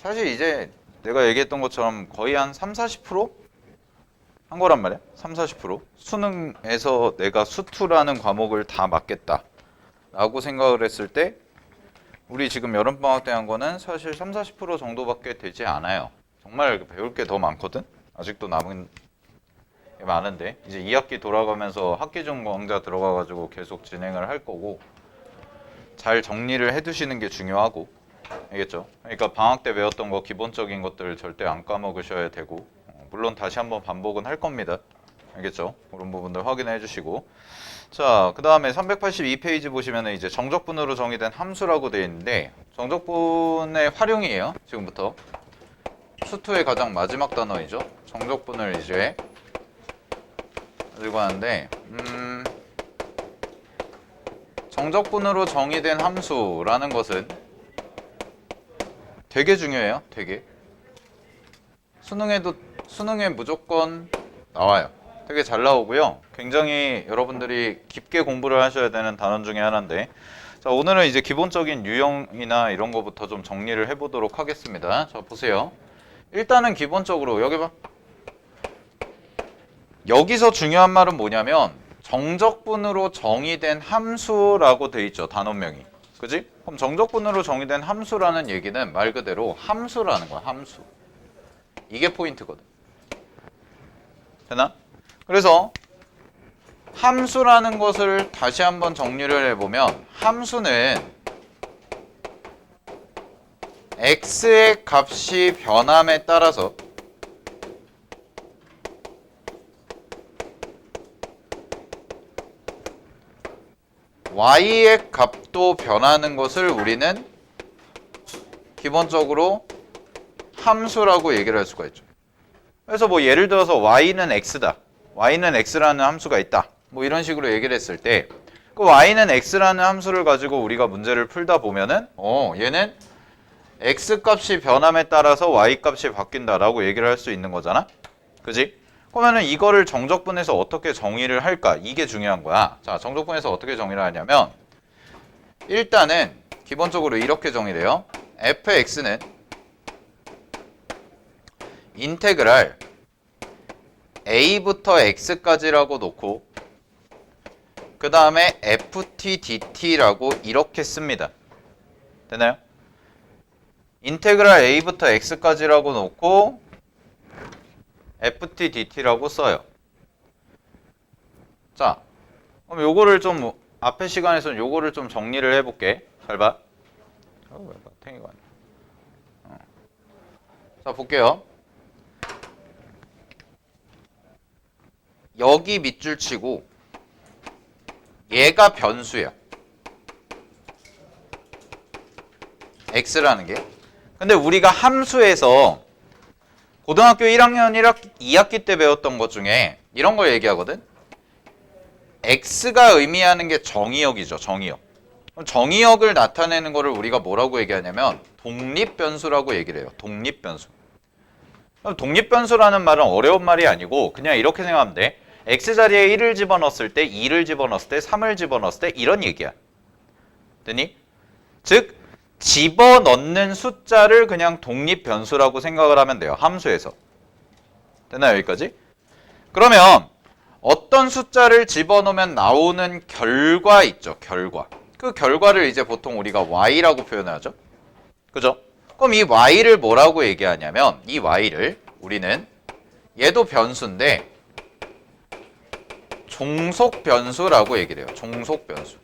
사실 이제 내가 얘기했던 것처럼 거의 한 3, 40%? 한 거란 말이야. 3, 40%. 수능에서 내가 수투라는 과목을 다 맞겠다 라고 생각을 했을 때 우리 지금 여름방학 때 한 거는 사실 3, 40% 정도밖에 되지 않아요. 정말 배울 게 더 많거든. 아직도 남은 게 많은데 이제 2학기 돌아가면서 학기 중 강좌 들어가가지고 계속 진행을 할 거고 잘 정리를 해두시는 게 중요하고 알겠죠? 그러니까 방학 때 배웠던 거 기본적인 것들 절대 안 까먹으셔야 되고 물론 다시 한번 반복은 할 겁니다. 알겠죠? 그런 부분들 확인해 주시고 자, 그 다음에 382페이지 보시면 이제 정적분으로 정의된 함수라고 되어 있는데 정적분의 활용이에요. 지금부터 수투의 가장 마지막 단어이죠. 정적분을 이제 가지고 하는데 정적분으로 정의된 함수라는 것은 되게 중요해요. 되게 수능에 무조건 나와요. 되게 잘 나오고요. 굉장히 여러분들이 깊게 공부를 하셔야 되는 단원 중에 하나인데 자, 오늘은 이제 기본적인 유형이나 이런 거부터 좀 정리를 해보도록 하겠습니다. 자, 보세요. 일단은 기본적으로 여기 봐. 여기서 중요한 말은 뭐냐면 정적분으로 정의된 함수라고 돼 있죠. 단원명이. 그지? 그럼 정적분으로 정의된 함수라는 얘기는 말 그대로 함수라는 거야. 함수. 이게 포인트거든. 되나? 그래서 함수라는 것을 다시 한번 정리를 해보면 함수는 x의 값이 변함에 따라서 y의 값도 변하는 것을 우리는 기본적으로 함수라고 얘기를 할 수가 있죠. 그래서 뭐 예를 들어서 y는 x다. y는 x라는 함수가 있다. 뭐 이런 식으로 얘기를 했을 때 그 y는 x라는 함수를 가지고 우리가 문제를 풀다 보면은 얘는 x 값이 변함에 따라서 y 값이 바뀐다라고 얘기를 할 수 있는 거잖아. 그지? 그러면은 이거를 정적분에서 어떻게 정의를 할까? 이게 중요한 거야. 자, 정적분에서 어떻게 정의를 하냐면 일단은 기본적으로 이렇게 정의를 해요. fx는 인테그랄 a부터 x까지라고 놓고 그 다음에 ft dt라고 이렇게 씁니다. 되나요? 인테그랄 a부터 x까지라고 놓고 ft dt라고 써요. 자, 그럼 요거를 좀 앞에 시간에서는 요거를 좀 정리를 해볼게. 잘 봐. 자, 볼게요. 여기 밑줄 치고 얘가 변수야. x라는 게. 근데 우리가 함수에서 고등학교 1학년 2학기 때 배웠던 것 중에 이런 걸 얘기하거든. x가 의미하는 게 정의역이죠. 정의역. 그럼 정의역을 나타내는 거를 우리가 뭐라고 얘기하냐면 독립변수라고 얘기를 해요. 독립변수. 그럼 독립변수라는 말은 어려운 말이 아니고 그냥 이렇게 생각하면 돼. x자리에 1을 집어넣었을 때 2를 집어넣었을 때 3을 집어넣었을 때 이런 얘기야. 되니? 즉 집어넣는 숫자를 그냥 독립변수라고 생각을 하면 돼요. 함수에서. 되나요? 여기까지? 그러면 어떤 숫자를 집어넣으면 나오는 결과 있죠. 결과. 그 결과를 이제 보통 우리가 y라고 표현하죠. 그죠? 그럼 이 y를 뭐라고 얘기하냐면 이 y를 우리는 얘도 변수인데 종속변수라고 얘기를 해요. 종속변수.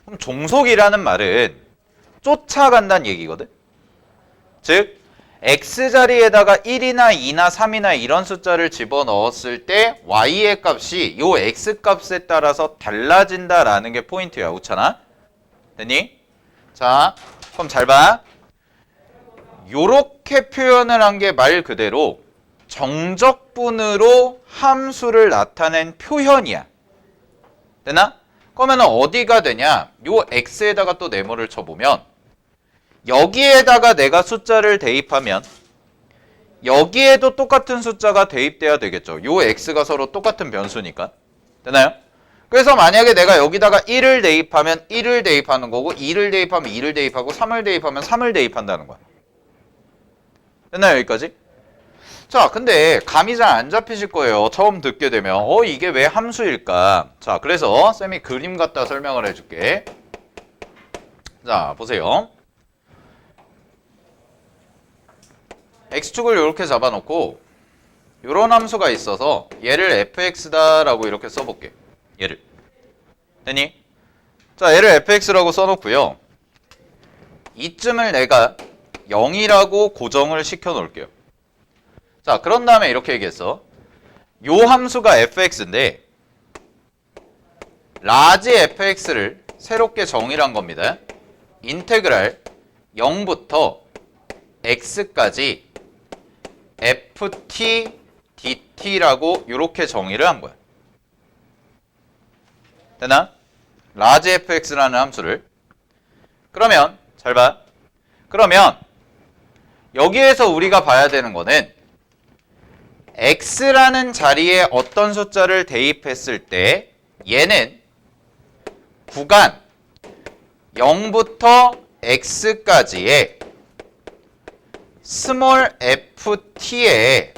그럼 종속이라는 말은 쫓아간다는 얘기거든. 즉 x자리에다가 1이나 2나 3이나 이런 숫자를 집어넣었을 때 y의 값이 요 x값에 따라서 달라진다라는 게 포인트야. 우찬아. 됐니? 자, 그럼 잘 봐. 요렇게 표현을 한 게 말 그대로 정적분으로 함수를 나타낸 표현이야. 되나? 그러면 어디가 되냐? 요 x에다가 또 네모를 쳐보면 여기에다가 내가 숫자를 대입하면 여기에도 똑같은 숫자가 대입돼야 되겠죠. 요 x가 서로 똑같은 변수니까. 되나요? 그래서 만약에 내가 여기다가 1을 대입하면 1을 대입하는 거고 2를 대입하면 2를 대입하고 3을 대입하면 3을 대입한다는 거야. 됐나요, 여기까지? 자, 근데 감이 잘 안 잡히실 거예요. 처음 듣게 되면 이게 왜 함수일까? 자, 그래서 쌤이 그림 갖다 설명을 해줄게. 자, 보세요. x축을 이렇게 잡아놓고 이런 함수가 있어서 얘를 fx다라고 이렇게 써볼게. 얘를. 됐니? 자, 얘를 fx라고 써놓고요. 이쯤을 내가 0이라고 고정을 시켜놓을게요. 자, 그런 다음에 이렇게 얘기했어. 요 함수가 fx인데 라지 fx를 새롭게 정의한 겁니다. 인테그랄 0부터 x까지 ft dt라고 이렇게 정의를 한 거야. 되나? 라지 fx라는 함수를. 그러면 잘 봐. 그러면 여기에서 우리가 봐야 되는 거는 x라는 자리에 어떤 숫자를 대입했을 때 얘는 구간 0부터 x까지의 스몰 ft의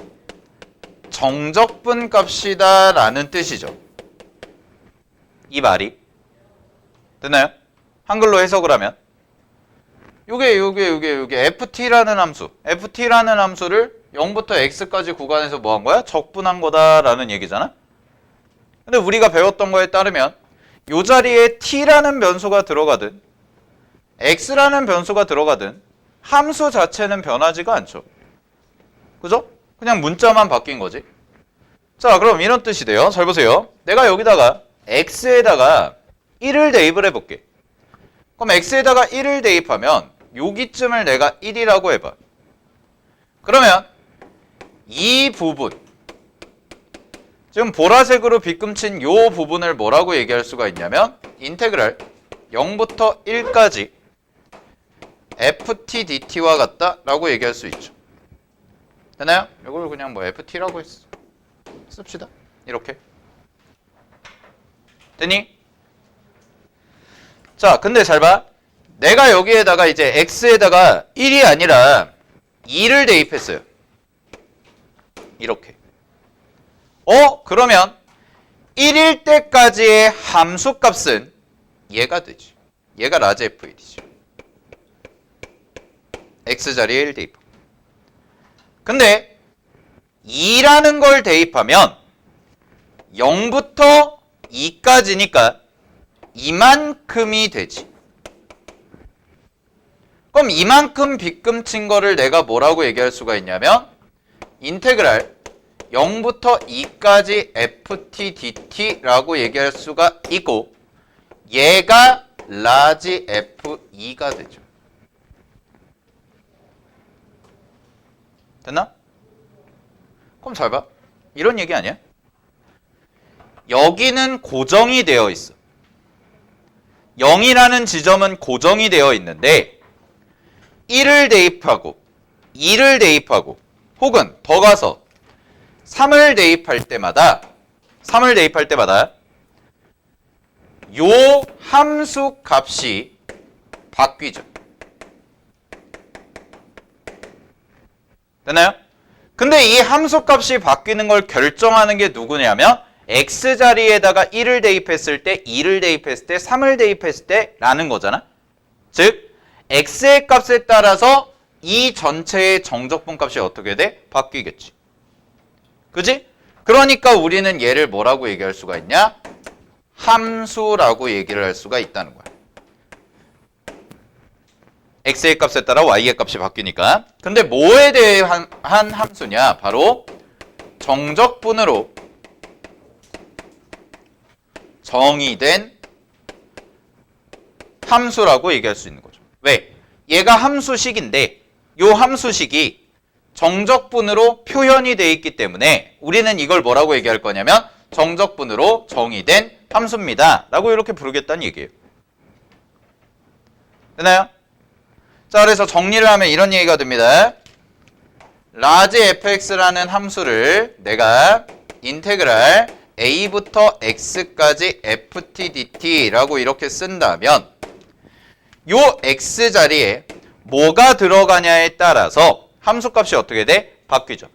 정적분 값이다 라는 뜻이죠. 이 말이 됐나요? 한글로 해석을 하면 요게 ft라는 함수, ft라는 함수를 0부터 x까지 구간에서 뭐 한 거야? 적분한 거다라는 얘기잖아? 근데 우리가 배웠던 거에 따르면 요 자리에 t라는 변수가 들어가든 x라는 변수가 들어가든 함수 자체는 변하지가 않죠. 그죠? 그냥 문자만 바뀐 거지. 자, 그럼 이런 뜻이 돼요. 잘 보세요. 내가 여기다가 x에다가 1을 대입을 해볼게. 그럼 x에다가 1을 대입하면 여기쯤을 내가 1이라고 해봐. 그러면 이 부분, 지금 보라색으로 빗금친 요 부분을 뭐라고 얘기할 수가 있냐면 인테그랄 0부터 1까지 ft dt와 같다 라고 얘기할 수 있죠. 되나요? 이걸 그냥 뭐 ft라고 씁시다. 이렇게. 되니? 자, 근데 잘 봐. 내가 여기에다가 이제 x에다가 1이 아니라 2를 대입했어요. 이렇게. 그러면 1일 때까지의 함수값은 얘가 되지. 얘가 라지 f1이지. x자리에 1 대입. 근데 2라는 걸 대입하면 0부터 2까지니까 이만큼이 되지. 그럼 이만큼 빗금친 거를 내가 뭐라고 얘기할 수가 있냐면 인테그랄 0부터 2까지 ft dt라고 얘기할 수가 있고 얘가 라지 f2가 되죠. 됐나? 그럼 잘 봐. 이런 얘기 아니야? 여기는 고정이 되어 있어. 0이라는 지점은 고정이 되어 있는데 1을 대입하고 2를 대입하고 혹은 더 가서 3을 대입할 때마다 요 함수 값이 바뀌죠. 됐나요? 근데 이 함수 값이 바뀌는 걸 결정하는 게 누구냐면 x자리에다가 1을 대입했을 때, 2를 대입했을 때, 3을 대입했을 때 라는 거잖아. 즉 x의 값에 따라서 이 전체의 정적분 값이 어떻게 돼? 바뀌겠지. 그지? 그러니까 우리는 얘를 뭐라고 얘기할 수가 있냐? 함수라고 얘기를 할 수가 있다는 거야. x의 값에 따라 y의 값이 바뀌니까. 근데 뭐에 대한 함수냐? 바로 정적분으로 정의된 함수라고 얘기할 수 있는 거죠. 왜? 얘가 함수식인데 요 함수식이 정적분으로 표현이 되어 있기 때문에 우리는 이걸 뭐라고 얘기할 거냐면 정적분으로 정의된 함수입니다 라고 이렇게 부르겠다는 얘기예요. 되나요? 자, 그래서 정리를 하면 이런 얘기가 됩니다. 라지 fx라는 함수를 내가 인테그랄 a부터 x까지 ft dt라고 이렇게 쓴다면 요 x자리에 뭐가 들어가냐에 따라서 함수값이 어떻게 돼? 바뀌죠.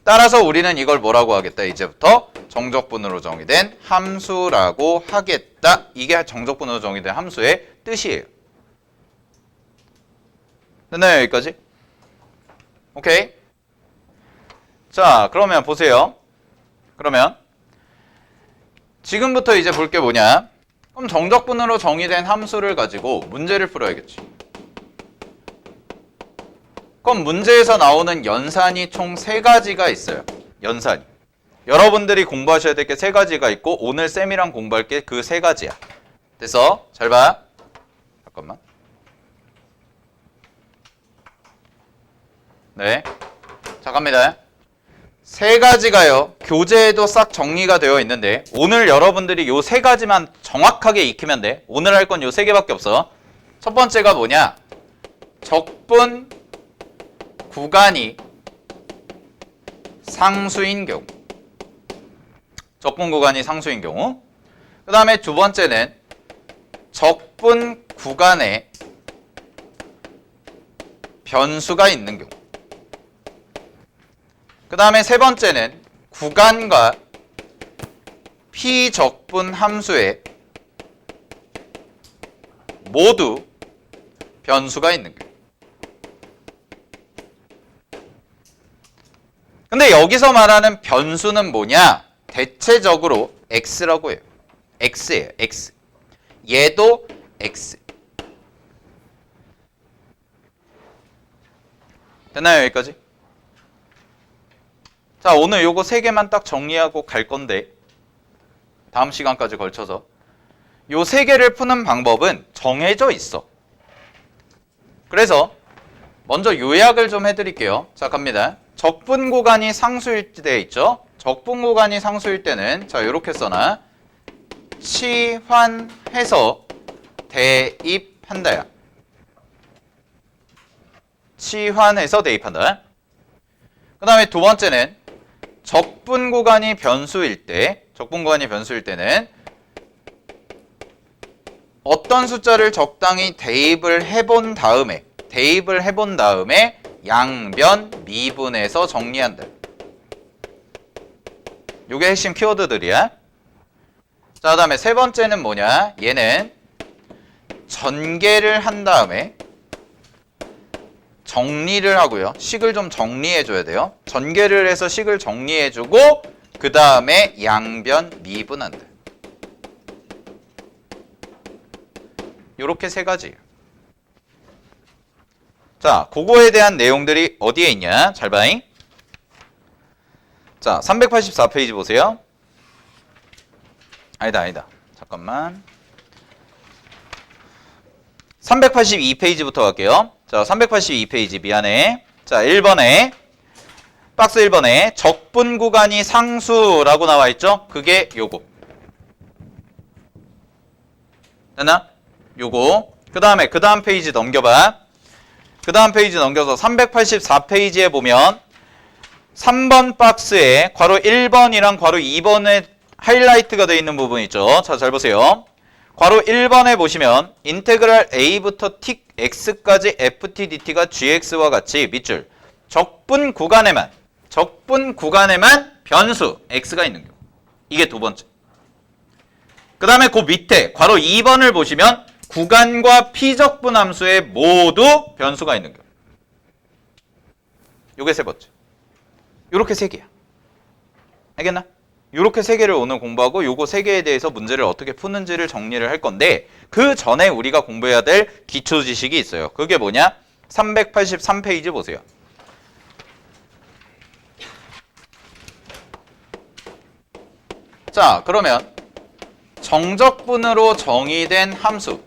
따라서 우리는 이걸 뭐라고 하겠다? 이제부터 정적분으로 정의된 함수라고 하겠다. 이게 정적분으로 정의된 함수의 뜻이에요. 됐나요? 여기까지? 오케이. 자, 그러면 보세요. 그러면 지금부터 이제 볼 게 뭐냐? 그럼 정적분으로 정의된 함수를 가지고 문제를 풀어야겠지. 그럼 문제에서 나오는 연산이 총 3가지가 있어요. 연산이. 여러분들이 공부하셔야 될 게 3가지가 있고 오늘 쌤이랑 공부할 게 그 3가지야. 됐어? 잘 봐. 잠깐만. 네. 자, 갑니다. 3가지가요. 교재에도 싹 정리가 되어 있는데 오늘 여러분들이 요 3가지만 정확하게 익히면 돼. 오늘 할 건 요 3개밖에 없어. 첫 번째가 뭐냐? 적분 구간이 상수인 경우. 적분 구간이 상수인 경우. 그 다음에 두 번째는 적분 구간에 변수가 있는 경우. 그 다음에 세 번째는 구간과 피적분 함수에 모두 변수가 있는 경우. 근데 여기서 말하는 변수는 뭐냐? 대체적으로 x라고 해요. x예요. x. 얘도 x. 됐나요? 여기까지? 자, 오늘 요거 3개만 딱 정리하고 갈 건데 다음 시간까지 걸쳐서 요 3개를 푸는 방법은 정해져 있어. 그래서 먼저 요약을 좀 해드릴게요. 자, 갑니다. 적분 구간이 상수일 때 있죠? 적분 구간이 상수일 때는 자, 요렇게 써놔. 치환해서 대입한다야. 치환해서 대입한다. 그 다음에 두 번째는 적분 구간이 변수일 때, 적분 구간이 변수일 때는 어떤 숫자를 적당히 대입을 해본 다음에 양변 미분해서 정리한다. 요게 핵심 키워드들이야. 자, 그 다음에 세 번째는 뭐냐? 얘는 전개를 한 다음에 정리를 하고요. 식을 좀 정리해줘야 돼요. 전개를 해서 식을 정리해주고 그 다음에 양변 미분한다. 요렇게 3가지예요. 자, 그거에 대한 내용들이 어디에 있냐? 잘 봐잉. 자, 384페이지 보세요. 아니다. 잠깐만. 382페이지부터 갈게요. 자, 382페이지 미안해. 자, 1번에 박스 1번에 적분 구간이 상수라고 나와 있죠? 그게 요거. 됐나? 요거. 그 다음 페이지 넘겨봐. 그 다음 페이지 넘겨서 384페이지에 보면 3번 박스에 괄호 1번이랑 괄호 2번에 하이라이트가 되어 있는 부분 있죠? 자, 잘 보세요. 괄호 1번에 보시면 인테그랄 a부터 t x까지 ft dt가 gx와 같이 밑줄 적분 구간에만 변수 x가 있는 경우. 이게 두 번째. 그 다음에 그 밑에 괄호 2번을 보시면 구간과 피적분 함수에 모두 변수가 있는 경우. 요게 세 번째. 요렇게 3개야. 알겠나? 요렇게 3개를 오늘 공부하고 요거 3개에 대해서 문제를 어떻게 푸는지를 정리를 할 건데 그 전에 우리가 공부해야 될 기초 지식이 있어요. 그게 뭐냐? 383페이지 보세요. 자, 그러면 정적분으로 정의된 함수를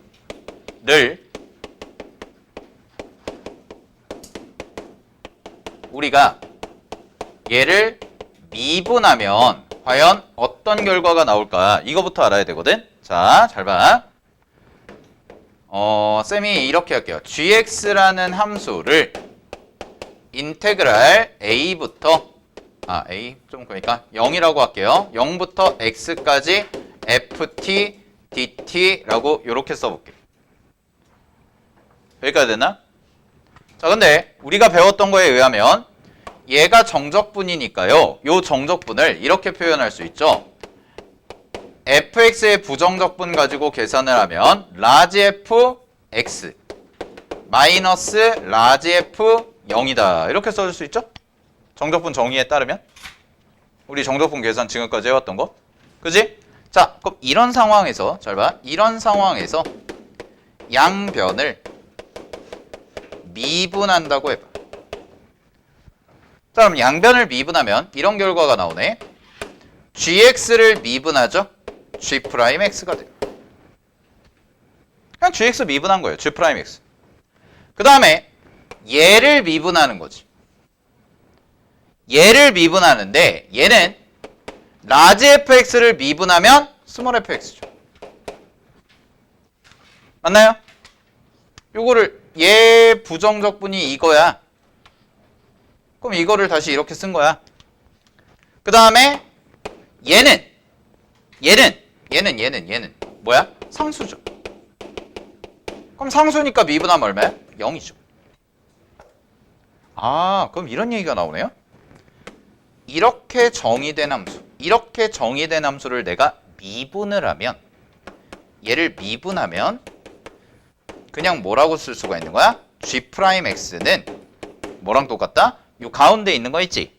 우리가 얘를 미분하면 과연 어떤 결과가 나올까? 이거부터 알아야 되거든? 자, 잘 봐. 쌤이 이렇게 할게요. gx라는 함수를 인테그랄 a부터 a 좀 그러니까 0이라고 할게요. 0부터 x까지 ft dt라고 이렇게 써볼게요. 여기까지 됐나? 자, 근데 우리가 배웠던 거에 의하면 얘가 정적분이니까요. 요 정적분을 이렇게 표현할 수 있죠. fx의 부정적분 가지고 계산을 하면 라지 f x 마이너스 라지 f 0이다. 이렇게 써줄 수 있죠? 정적분 정의에 따르면. 우리 정적분 계산 지금까지 해왔던 거. 그지? 자, 그럼 이런 상황에서 잘 봐. 이런 상황에서 양변을 미분한다고 해봐. 자, 그럼 양변을 미분하면 이런 결과가 나오네. gx를 미분하죠. g'x가 돼요. 그냥 gx 미분한 거예요. g'x. 그 다음에 얘를 미분하는 거지. 얘를 미분하는데 얘는 라지 fx를 미분하면 스몰 fx죠. 맞나요? 요거를 얘 부정적분이 이거야. 그럼 이거를 다시 이렇게 쓴 거야. 그 다음에 얘는 뭐야? 상수죠. 그럼 상수니까 미분하면 얼마야? 0이죠. 아, 그럼 이런 얘기가 나오네요. 이렇게 정의된 함수를 내가 미분을 하면, 얘를 미분하면 그냥 뭐라고 쓸 수가 있는 거야? g'x는 뭐랑 똑같다? 요 가운데 있는 거 있지?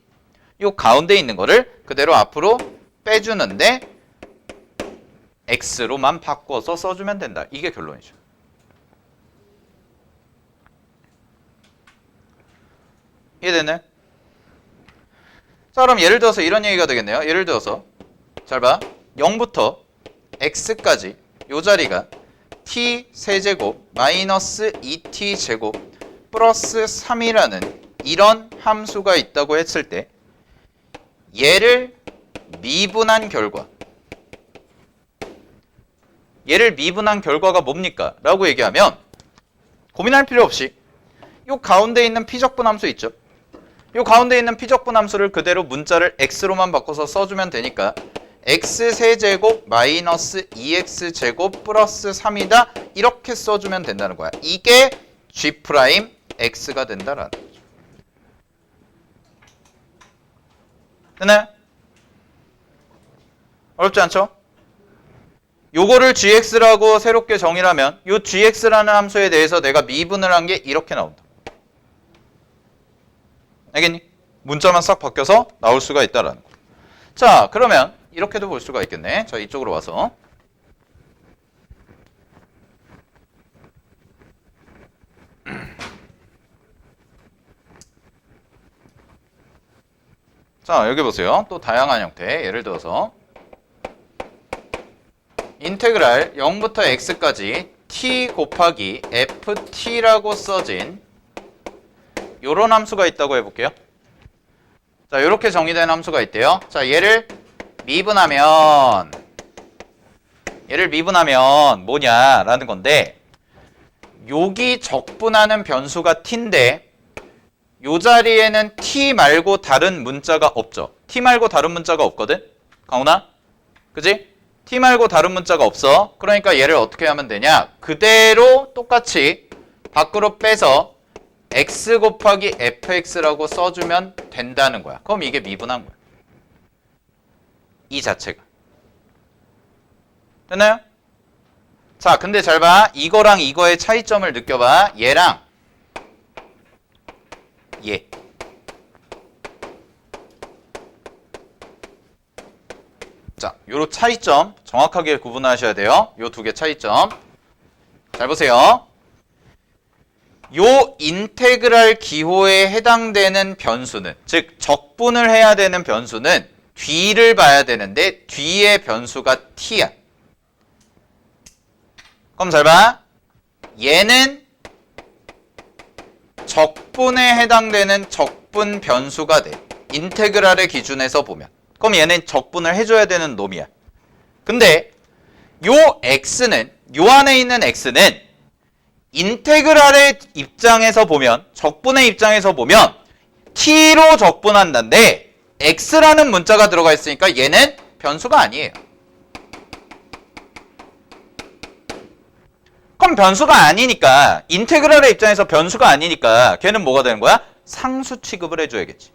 요 가운데 있는 거를 그대로 앞으로 빼주는데 x로만 바꿔서 써주면 된다. 이게 결론이죠. 이해됐나요? 자, 그럼 예를 들어서 이런 얘기가 되겠네요. 예를 들어서 잘 봐. 0부터 x까지 요 자리가 t 세제곱 마이너스 2t 제곱 플러스 3이라는 이런 함수가 있다고 했을 때 얘를 미분한 결과가 뭡니까? 라고 얘기하면 고민할 필요 없이 요 가운데 있는 피적분 함수 있죠? 요 가운데 있는 피적분 함수를 그대로 문자를 x로만 바꿔서 써주면 되니까 x세제곱 마이너스 2x제곱 플러스 3이다 이렇게 써주면 된다는 거야. 이게 g'x가 된다라는 거죠. 됐나요? 어렵지 않죠? 요거를 gx라고 새롭게 정의를 하면 요 gx라는 함수에 대해서 내가 미분을 한 게 이렇게 나온다. 알겠니? 문자만 싹 바뀌어서 나올 수가 있다라는 거. 자, 그러면 이렇게도 볼 수가 있겠네. 자, 이쪽으로 와서 자, 여기 보세요. 또 다양한 형태. 예를 들어서 인테그랄 0부터 x까지 t 곱하기 ft라고 써진 요런 함수가 있다고 해볼게요. 자, 요렇게 정의된 함수가 있대요. 자, 얘를 미분하면 뭐냐라는 건데 여기 적분하는 변수가 t인데 요 자리에는 t 말고 다른 문자가 없죠. t 말고 다른 문자가 없거든. 강훈아? 그지? t 말고 다른 문자가 없어. 그러니까 얘를 어떻게 하면 되냐? 그대로 똑같이 밖으로 빼서 x 곱하기 fx라고 써주면 된다는 거야. 그럼 이게 미분한 거야. 이 자체가. 됐나요? 자, 근데 잘 봐. 이거랑 이거의 차이점을 느껴봐. 얘랑 얘. 자, 요런 차이점 정확하게 구분하셔야 돼요. 요 두 개 차이점. 잘 보세요. 요 인테그랄 기호에 해당되는 변수는, 즉 적분을 해야 되는 변수는 뒤를 봐야 되는데 뒤의 변수가 t야. 그럼 잘 봐. 얘는 적분에 해당되는 적분 변수가 돼. 인테그랄의 기준에서 보면. 그럼 얘는 적분을 해줘야 되는 놈이야. 근데 요 x는, 요 안에 있는 x는 인테그랄의 입장에서 보면, 적분의 입장에서 보면 t로 적분한다는데 x라는 문자가 들어가 있으니까 얘는 변수가 아니에요. 그럼 변수가 아니니까 인테그랄의 입장에서 변수가 아니니까 걔는 뭐가 되는 거야? 상수 취급을 해줘야겠지.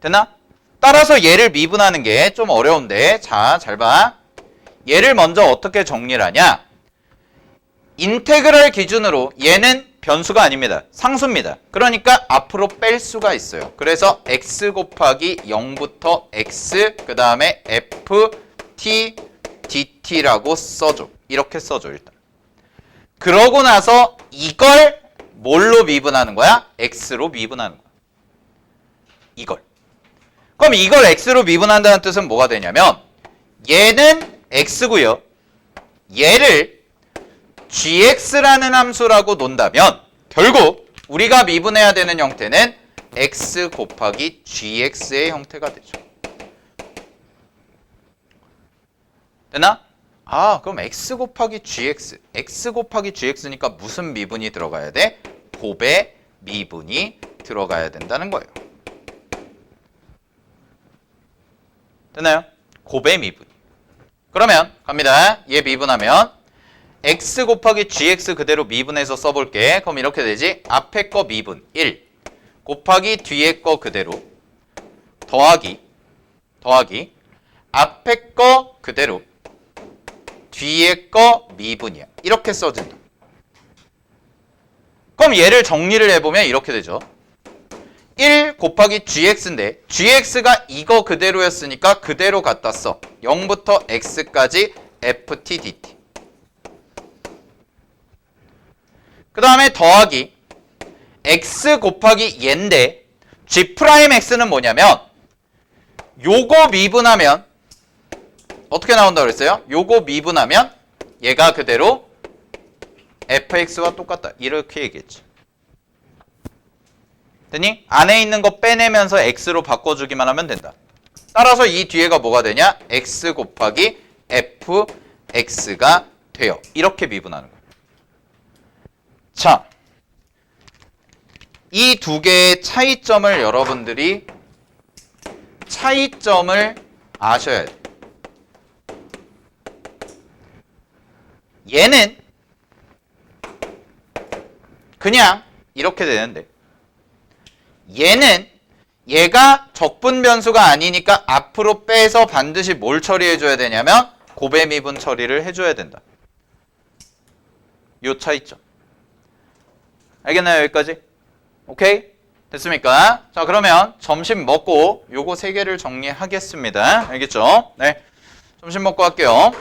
됐나? 따라서 얘를 미분하는 게 좀 어려운데 자, 잘 봐. 얘를 먼저 어떻게 정리를 하냐? 인테그랄 기준으로 얘는 변수가 아닙니다. 상수입니다. 그러니까 앞으로 뺄 수가 있어요. 그래서 x 곱하기 0부터 x 그 다음에 f t dt라고 써줘. 이렇게 써줘 일단. 그러고 나서 이걸 뭘로 미분하는 거야? x로 미분하는 거야. 이걸. 그럼 이걸 x로 미분한다는 뜻은 뭐가 되냐면 얘는 x고요. 얘를 gx라는 함수라고 논다면 결국 우리가 미분해야 되는 형태는 x 곱하기 gx의 형태가 되죠. 됐나? 아, 그럼 x 곱하기 gx. x 곱하기 gx니까 무슨 미분이 들어가야 돼? 곱의 미분이 들어가야 된다는 거예요. 됐나요? 곱의 미분. 그러면 갑니다. 얘 미분하면 x 곱하기 gx 그대로 미분해서 써볼게. 그럼 이렇게 되지. 앞에 거 미분 1 곱하기 뒤에 거 그대로 더하기 앞에 거 그대로 뒤에 거 미분이야. 이렇게 써진다. 그럼 얘를 정리를 해보면 이렇게 되죠. 1 곱하기 gx인데 gx가 이거 그대로였으니까 그대로 갖다 써. 0부터 x까지 ft dt. 그 다음에 더하기 x 곱하기 얘인데 g'x는 뭐냐면 요거 미분하면 어떻게 나온다고 그랬어요? 요거 미분하면 얘가 그대로 fx와 똑같다. 이렇게 얘기했지. 됐니? 안에 있는 거 빼내면서 x로 바꿔주기만 하면 된다. 따라서 이 뒤에가 뭐가 되냐? x 곱하기 fx가 돼요. 이렇게 미분하는 거예요. 자, 이 두 개의 차이점을 여러분들이 아셔야 돼요. 얘는 그냥 이렇게 되는데 얘는 얘가 적분 변수가 아니니까 앞으로 빼서 반드시 뭘 처리해줘야 되냐면 곱의 미분 처리를 해줘야 된다. 요 차이점. 알겠나요? 여기까지? 오케이? 됐습니까? 자, 그러면 점심 먹고 요거 세 개를 정리하겠습니다. 알겠죠? 네. 점심 먹고 할게요.